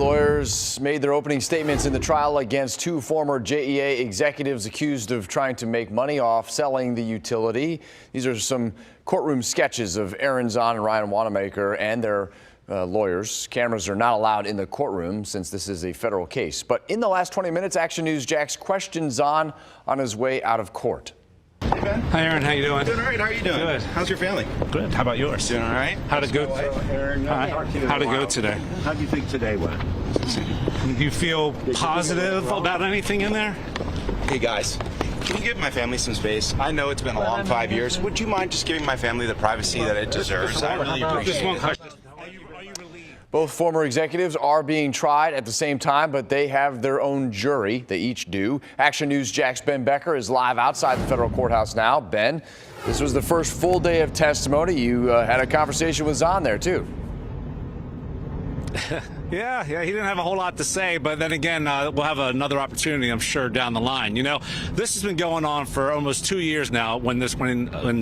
lawyers made their opening statements in the trial against two former JEA executives accused of trying to make money off selling the utility. These are some courtroom sketches of Aaron Zahn and Ryan Wanamaker and their lawyers. Cameras are not allowed in the courtroom since this is a federal case. But in the last 20 minutes, Action News Jax questioned Zahn on his way out of court. Hey, Ben. Hi, Aaron. How you doing? Doing all right. How are you doing? Good. How's your family? Good. How about yours? Doing all right. How'd it go? Aaron, How'd it go today? How do you think today went? Do you feel positive about anything in there? Hey, guys. Can you give my family some space? I know it's been a long 5 years. Would you mind just giving my family the privacy that it deserves? I really appreciate Just one it. question. Are you relieved? Both former executives are being tried at the same time, but they have their own jury. They each do. Action News Jax Ben Becker is live outside the federal courthouse now. Ben, this was the first full day of testimony. You had a conversation with Zahn there, too. Yeah, he didn't have a whole lot to say, but then again, we'll have another opportunity, I'm sure, down the line. You know, this has been going on for almost 2 years now when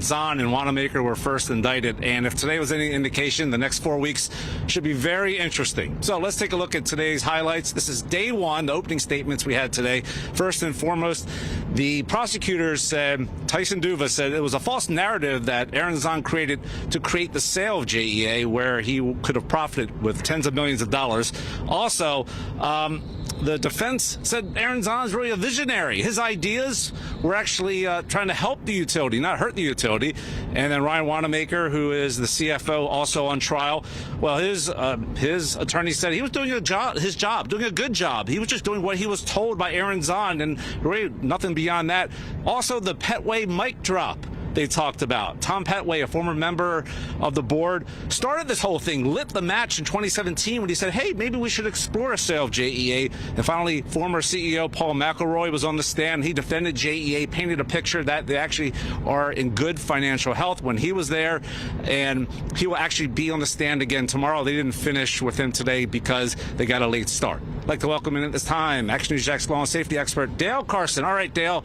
Zahn and Wanamaker were first indicted, and if today was any indication, the next 4 weeks should be very interesting. So let's take a look at today's highlights. This is day one, the opening statements we had today. First and foremost, the prosecutors said, Tyson Duva said it was a false narrative that Aaron Zahn created to create the sale of JEA, where he could have profited with tens of millions of dollars. Also, the defense said Aaron Zahn is really a visionary. His ideas were actually trying to help the utility, not hurt the utility. And then Ryan Wanamaker, who is the CFO, also on trial. Well, his attorney said he was doing doing a good job. He was just doing what he was told by Aaron Zahn, and really nothing beyond that. Also, the Petway mic drop they talked about. Tom Petway, a former member of the board, started this whole thing, lit the match in 2017 when he said, hey, maybe we should explore a sale of JEA. And finally, former CEO Paul McElroy was on the stand. He defended JEA, painted a picture that they actually are in good financial health when he was there. And he will actually be on the stand again tomorrow. They didn't finish with him today because they got a late start. I'd like to welcome in at this time Action News Jax law and safety expert Dale Carson. All right, Dale.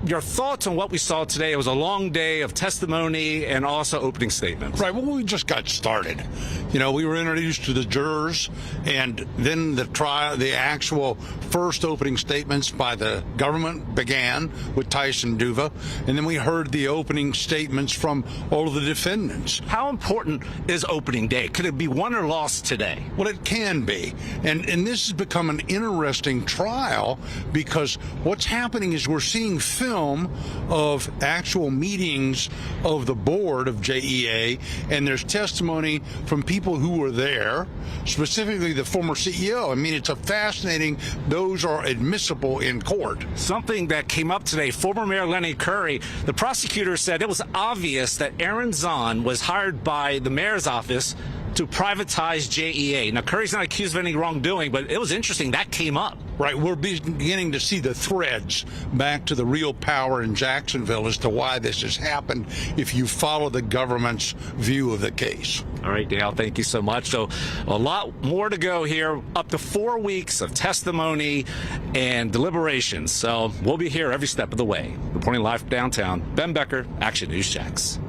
Your thoughts on what we saw today? It was a long day of testimony and also opening statements. Right. Well, we just got started. You know, we were introduced to the jurors, and then the actual first opening statements by the government began with Tyson Duva, and then we heard the opening statements from all of the defendants. How important is opening day? Could it be won or lost today? Well, it can be. And this has become an interesting trial because what's happening is we're seeing film of actual meetings of the board of JEA, and there's testimony from people who were there, specifically the former CEO. I mean, it's a fascinating, those are admissible in court. Something that came up today, former Mayor Lenny Curry, the prosecutor said it was obvious that Aaron Zahn was hired by the mayor's office to privatize JEA. Now, Curry's not accused of any wrongdoing, but it was interesting that came up. Right, we're beginning to see the threads back to the real power in Jacksonville as to why this has happened if you follow the government's view of the case. All right, Dale, thank you so much. So a lot more to go here, up to 4 weeks of testimony and deliberations. So we'll be here every step of the way. Reporting live from downtown, Ben Becker, Action News Jax.